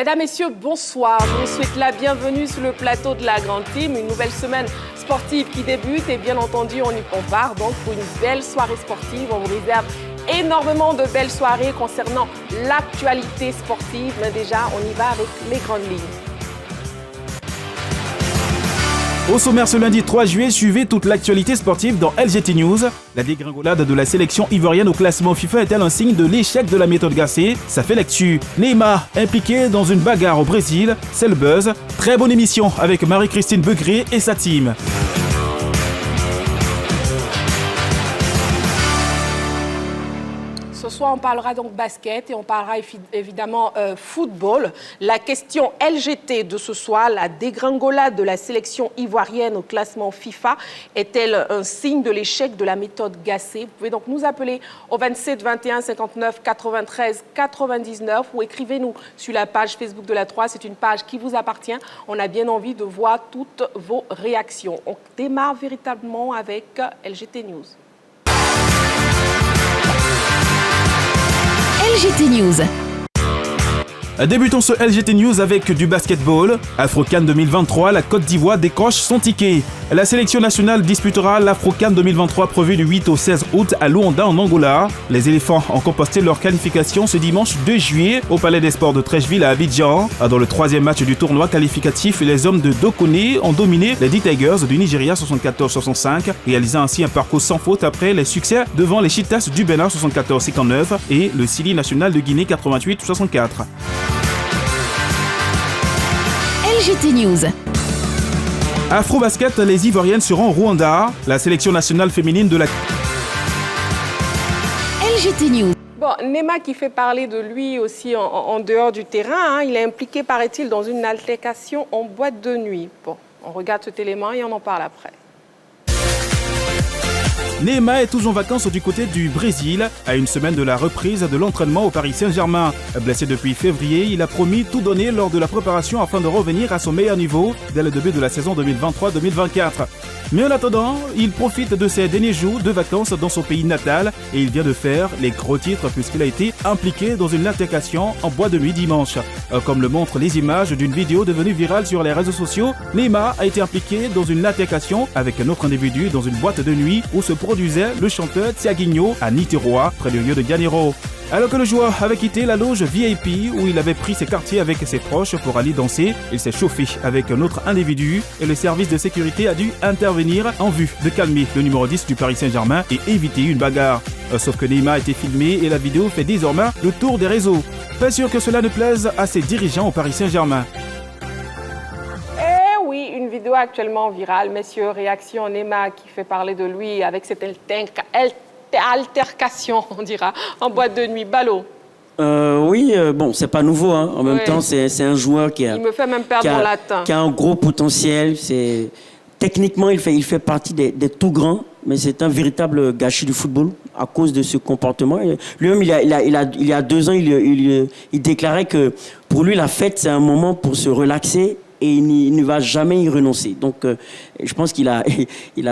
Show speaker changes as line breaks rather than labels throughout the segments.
Mesdames, Messieurs, bonsoir. Je vous souhaite la bienvenue sur le plateau de la Grande Team. Une nouvelle semaine sportive qui débute et bien entendu, on part donc pour une belle soirée sportive. On vous réserve énormément de belles soirées concernant l'actualité sportive. Mais déjà, on y va avec les grandes lignes.
Au sommaire ce lundi 3 juillet, suivez toute l'actualité sportive dans LGT News. La dégringolade de la sélection ivoirienne au classement FIFA est-elle un signe de l'échec de la méthode Gasset? Ça fait l'actu. Neymar impliqué dans une bagarre au Brésil, c'est le buzz. Très bonne émission avec Marie-Christine Begré et sa team.
Ce soir, on parlera donc basket et on parlera évidemment football. La question LGT de ce soir, la dégringolade de la sélection ivoirienne au classement FIFA, est-elle un signe de l'échec de la méthode Gasset? Vous pouvez donc nous appeler au 27 21 59 93 99 ou écrivez-nous sur la page Facebook de la 3. C'est une page qui vous appartient. On a bien envie de voir toutes vos réactions. On démarre véritablement avec LGT News.
LGT News.
Débutons ce LGT News avec du basketball. Afro-CAN 2023, la Côte d'Ivoire décroche son ticket. La sélection nationale disputera l'Afro-CAN 2023 prévu du 8 au 16 août à Luanda en Angola. Les éléphants ont composté leur qualification ce dimanche 2 juillet au Palais des Sports de Trècheville à Abidjan. Dans le troisième match du tournoi qualificatif, les hommes de Dokone ont dominé les D-Tigers du Nigeria 74-65, réalisant ainsi un parcours sans faute après les succès devant les Cheetahs du Bénin 74-59 et le Sili national de Guinée 88-64.
LGT News.
Afro-basket, les Ivoiriennes seront au Rwanda. La sélection nationale féminine de la...
LGT News.
Bon, Neymar qui fait parler de lui aussi en dehors du terrain, il est impliqué, paraît-il, dans une altercation en boîte de nuit. Bon, on regarde cet élément et on en parle après.
Neymar est toujours en vacances du côté du Brésil, à une semaine de la reprise de l'entraînement au Paris Saint-Germain. Blessé depuis février, il a promis tout donner lors de la préparation afin de revenir à son meilleur niveau dès le début de la saison 2023-2024. Mais en attendant, il profite de ses derniers jours de vacances dans son pays natal et il vient de faire les gros titres puisqu'il a été impliqué dans une altercation en boîte de nuit dimanche. Comme le montrent les images d'une vidéo devenue virale sur les réseaux sociaux, Neymar a été impliqué dans une altercation avec un autre individu dans une boîte de nuit où se produisait le chanteur Thiaguinho à Niterói, près de Rio de Janeiro. Alors que le joueur avait quitté la loge VIP où il avait pris ses quartiers avec ses proches pour aller danser, il s'est chauffé avec un autre individu et le service de sécurité a dû intervenir en vue de calmer le numéro 10 du Paris Saint-Germain et éviter une bagarre. Sauf que Neymar a été filmé et la vidéo fait désormais le tour des réseaux. Pas sûr que cela ne plaise à ses dirigeants au Paris Saint-Germain.
Oui, une vidéo actuellement virale. Messieurs, réaction Neymar qui fait parler de lui avec cette altercation, on dira, en boîte de nuit. Ballot.
Oui, bon, c'est pas nouveau. En même temps, c'est un joueur qui a...
Il me fait même perdre mon latin.
Qui a un gros potentiel. Techniquement, il fait partie des tout grands, mais c'est un véritable gâchis du football à cause de ce comportement. Lui-même, il y a 2 ans, il déclarait que pour lui, la fête, c'est un moment pour se relaxer et il ne va jamais y renoncer. Donc, je pense qu'il a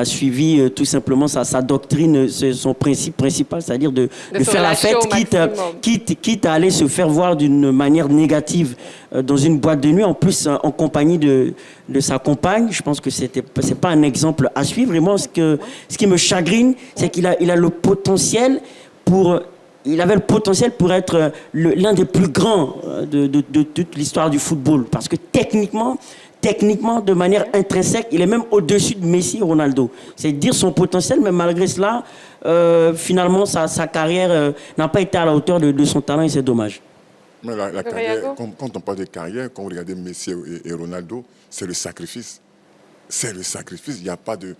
suivi tout simplement sa doctrine, son principe principal, c'est-à-dire de faire la fête, quitte à aller se faire voir d'une manière négative dans une boîte de nuit, en plus en compagnie de sa compagne. Je pense que c'est pas un exemple à suivre. Et moi, ce qui me chagrine, c'est qu'il a le potentiel pour... Il avait le potentiel pour être l'un des plus grands de toute l'histoire du football. Parce que techniquement, de manière intrinsèque, il est même au-dessus de Messi et Ronaldo. C'est dire son potentiel, mais malgré cela, finalement, sa carrière n'a pas été à la hauteur de son talent et c'est dommage.
Mais la carrière, quand on parle de carrière, quand vous regardez Messi et Ronaldo, c'est le sacrifice. C'est le sacrifice. Il n'y a pas de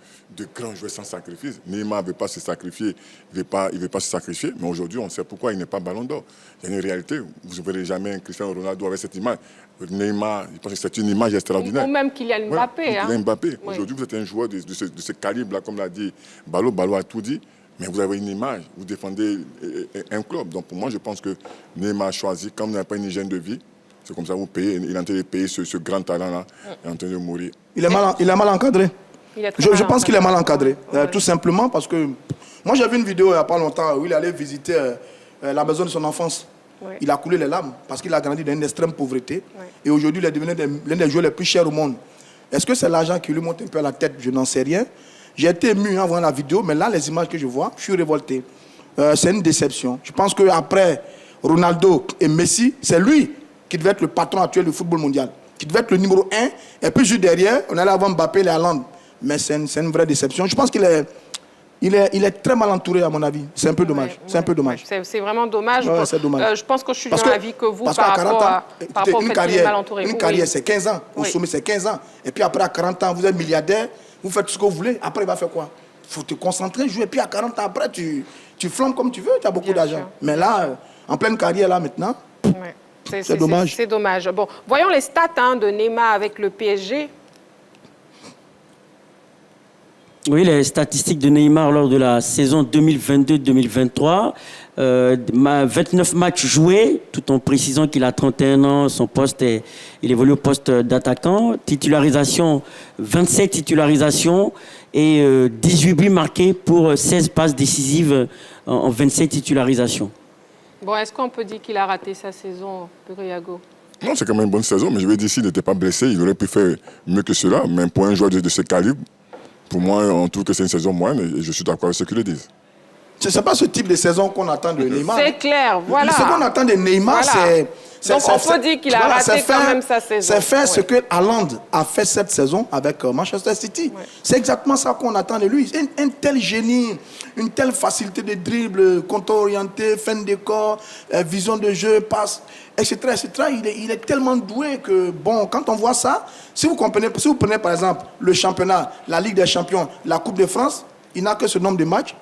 grand joueur sans sacrifice. Neymar ne veut pas se sacrifier. Il ne veut pas se sacrifier. Mais aujourd'hui, on sait pourquoi il n'est pas ballon d'or. Il y a une réalité. Vous ne verrez jamais un Cristiano Ronaldo avec cette image. Neymar, je pense que c'est une image extraordinaire.
Ou même Kylian Mbappé.
Ouais, Kylian Mbappé. Oui. Aujourd'hui, vous êtes un joueur de ce calibre-là, comme l'a dit Ballot. Ballot a tout dit. Mais vous avez une image. Vous défendez un club. Donc pour moi, je pense que Neymar a choisi, comme il n'a pas une hygiène de vie, c'est comme ça que vous payez. Il est en train de payer ce grand talent-là. Il est en train de mourir.
Il est mal encadré. Je pense qu'il est mal encadré. Tout simplement parce que... Moi, j'ai vu une vidéo il n'y a pas longtemps où il allait visiter la maison de son enfance.
Oui.
Il a coulé les larmes parce qu'il a grandi dans une extrême pauvreté. Oui. Et aujourd'hui, il est devenu l'un des joueurs les plus chers au monde. Est-ce que c'est l'argent qui lui monte un peu à la tête? Je n'en sais rien. J'ai été ému en voyant la vidéo, mais là, les images que je vois, je suis révolté. C'est une déception. Je pense qu'après Ronaldo et Messi, c'est lui qui devait être le patron actuel du football mondial, qui devait être le numéro 1. Et puis juste derrière, on allait avoir Mbappé et Haaland. Mais c'est une vraie déception. Je pense qu'il est... Il est très mal entouré, à mon avis. C'est un peu dommage. C'est un peu dommage.
C'est vraiment dommage.
Ouais, c'est dommage.
Je pense que je suis dans l'avis que vous, par rapport au fait qu'il est mal entouré.
Une carrière, c'est 15 ans. Au sommet, c'est 15 ans. Et puis après, à 40 ans, vous êtes milliardaire, vous faites tout ce que vous voulez. Après, il va faire quoi? Il faut te concentrer, jouer. Et puis à 40 ans après, tu flambes comme tu veux, tu as beaucoup d'argent. Mais là, en pleine carrière, là, maintenant, c'est dommage.
C'est dommage. Bon, voyons les stats de Neymar avec le PSG.
Oui, les statistiques de Neymar lors de la saison 2022-2023. 29 matchs joués, tout en précisant qu'il a 31 ans, il évolue au poste d'attaquant. Titularisation, 27 titularisations et 18 buts marqués pour 16 passes décisives en 27 titularisations.
Bon, est-ce qu'on peut dire qu'il a raté sa saison, Buriago?
Non, c'est quand même une bonne saison, mais je vais dire, s'il n'était pas blessé, il aurait pu faire mieux que cela. Mais pour un joueur de ce calibre, pour moi, on trouve que c'est une saison moyenne et je suis d'accord avec ce qu'ils disent.
Ce n'est pas ce type de saison qu'on attend de Neymar.
C'est clair, voilà.
Ce qu'on attend de Neymar,
voilà. Donc on peut dire qu'il a raté quand même sa saison.
C'est faire ce que Haaland a fait cette saison avec Manchester City. Ouais. C'est exactement ça qu'on attend de lui. Un tel génie, une telle facilité de dribble, compte orienté, fin de décor, vision de jeu, passe, etc. Il est tellement doué que, bon, quand on voit ça, si vous prenez par exemple le championnat, la Ligue des Champions, la Coupe de France, il n'a que ce nombre de matchs.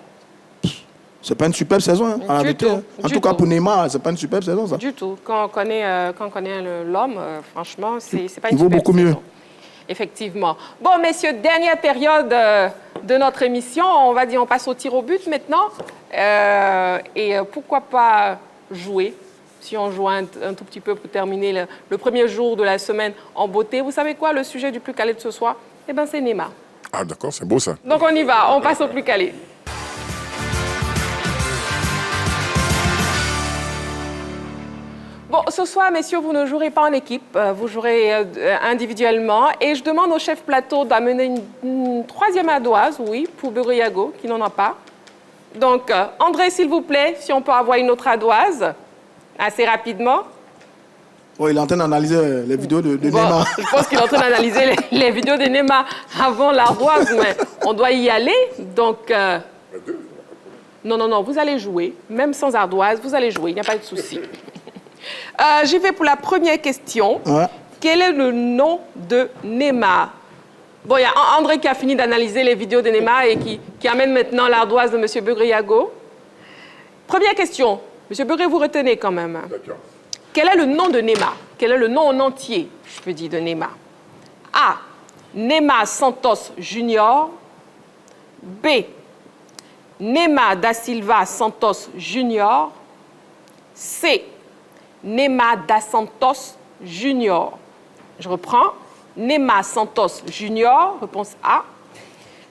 C'est pas une superbe saison, en réalité. En tout cas, pour Neymar, c'est pas une superbe saison, ça.
Du tout. Quand on connaît l'homme, franchement, c'est pas une superbe saison.
Il vaut beaucoup mieux.
Effectivement. Bon, messieurs, dernière période de notre émission. On passe au tir au but maintenant. Et pourquoi pas jouer? Si on joue un tout petit peu pour terminer le premier jour de la semaine en beauté. Vous savez quoi, le sujet du plus calé de ce soir? Eh bien, c'est Neymar.
Ah, d'accord, c'est beau ça.
Donc, on y va. On passe au plus calé. Bon, ce soir, messieurs, vous ne jouerez pas en équipe, vous jouerez individuellement. Et je demande au chef plateau d'amener une troisième ardoise, oui, pour Buriago, qui n'en a pas. Donc, André, s'il vous plaît, si on peut avoir une autre ardoise, assez rapidement.
Oh, il est en train d'analyser les vidéos de Neymar.
Je pense qu'il est en train d'analyser les vidéos de Neymar avant l'ardoise, mais on doit y aller. Donc, non, vous allez jouer, même sans ardoise, vous allez jouer, il n'y a pas de souci. J'y vais pour la première question. Ouais. Quel est le nom de Neymar? Bon, il y a André qui a fini d'analyser les vidéos de Neymar et qui amène maintenant l'ardoise de M. Buriago. Première question. M. Buré, vous retenez quand même. D'accord. Quel est le nom de Neymar? Quel est le nom en entier, je peux dire, de Neymar? A. Neymar Santos Junior. B. Neymar da Silva Santos Junior. C. Neymar da Santos Junior. Je reprends. Neymar Santos Junior, réponse A.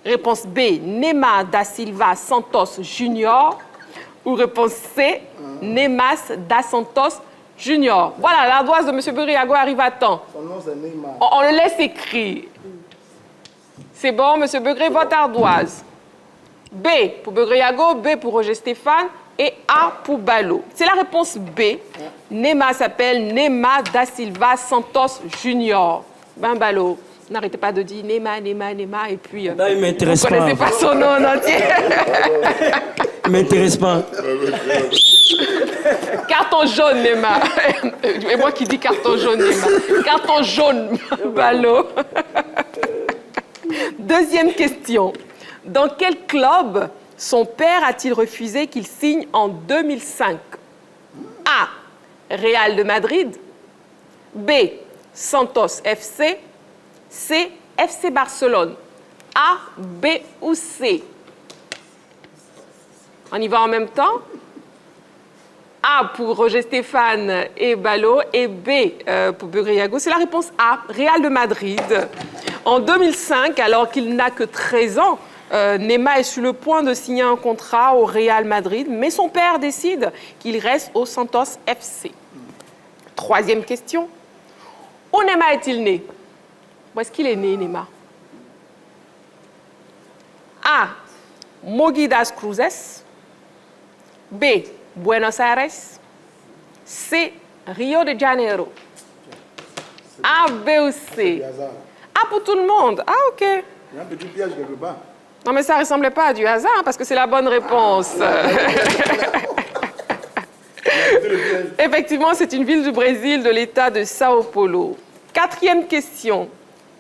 Réponse B, Neymar da Silva Santos Junior. Ou réponse C, Neymar da Santos Junior. Voilà, l'ardoise de M. Buriago arrive à temps.
Son nom, c'est Neymar.
On le laisse écrire. C'est bon, M. Begré, votre ardoise. B pour Buriago, B pour Roger Stéphane et A pour Ballot. C'est la réponse B. Neymar s'appelle Neymar da Silva Santos Junior. Ben Ballot, n'arrêtez pas de dire Neymar, et puis...
Non, il m'intéresse pas.
Vous ne connaissez pas son nom en entier.
Il m'intéresse pas.
Carton jaune, Neymar. Et moi qui dis carton jaune, Neymar. Carton jaune, Ballot. Deuxième question. Dans quel club son père a-t-il refusé qu'il signe en 2005? A. Real de Madrid. B. Santos FC. C. FC Barcelone. A, B ou C? On y va en même temps. A pour Roger Stéphane et Ballot et B pour Buriago. C'est la réponse A, Real de Madrid. En 2005, alors qu'il n'a que 13 ans, Neymar est sur le point de signer un contrat au Real Madrid, mais son père décide qu'il reste au Santos FC. Troisième question. Où Neymar est-il né? Où est-ce qu'il est né, Neymar? A. Mogidas Cruzes. B. Buenos Aires. C. Rio de Janeiro. A, B ou C? A pour tout le monde. Ah, OK.
Il y a un petit piège quelque part.
Non, mais ça ne ressemblait pas à du hasard, parce que c'est la bonne réponse. Effectivement, c'est une ville du Brésil de l'État de Sao Paulo. Quatrième question.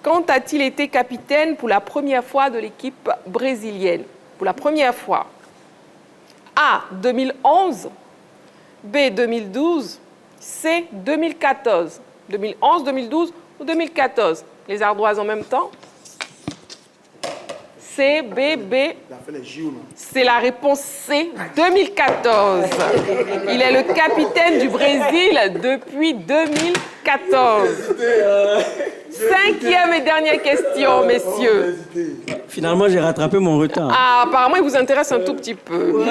Quand a-t-il été capitaine pour la première fois de l'équipe brésilienne? Pour la première fois. A, 2011. B, 2012. C, 2014. 2011, 2012 ou 2014? Les ardoises en même temps. C, B, B. C'est la réponse C, 2014. Il est le capitaine du Brésil depuis 2014. Cinquième et dernière question, messieurs.
Finalement, j'ai rattrapé mon retard.
Ah, apparemment, il vous intéresse un tout petit peu.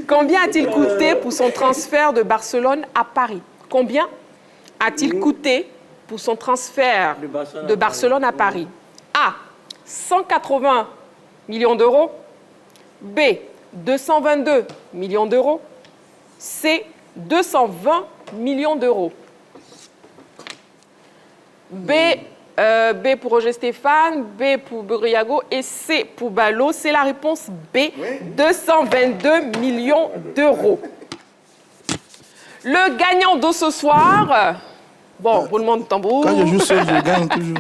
Combien a-t-il coûté pour son transfert de Barcelone à Paris? Combien a-t-il coûté pour son transfert de Barcelone à Paris? A. 180 millions d'euros. B. 222 millions d'euros. C. 220 millions d'euros. B pour Roger Stéphane, B pour Buriago et C pour Ballot. C'est la réponse B. 222 millions d'euros. Le gagnant de ce soir... Bon, roulement de tambour.
Quand je joue seul, je gagne toujours.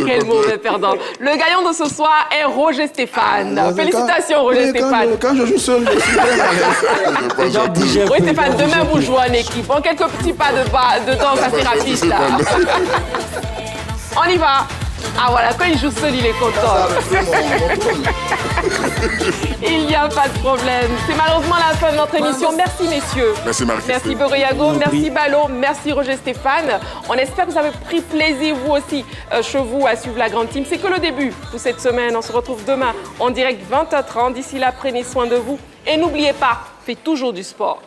Quel mauvais perdant. Le gagnant de ce soir est Roger Stéphane. Félicitations, Roger Stéphane.
Quand je joue seul, je suis très à l'aise.
Roger Stéphane, demain, vous jouez en équipe. En quelques petits pas de danse assez rapide, là. On y va. Ah voilà, quand il joue seul, il est content. Il n'y a pas de problème. C'est malheureusement la fin de notre émission. Merci, messieurs.
Merci, Marie.
Merci, Buriago. Merci, Ballot. Merci, Roger Stéphane. On espère que vous avez pris plaisir, vous aussi, chez vous, à suivre la Grande Team. C'est que le début pour cette semaine. On se retrouve demain en direct 20h30. D'ici là, prenez soin de vous. Et n'oubliez pas, faites toujours du sport.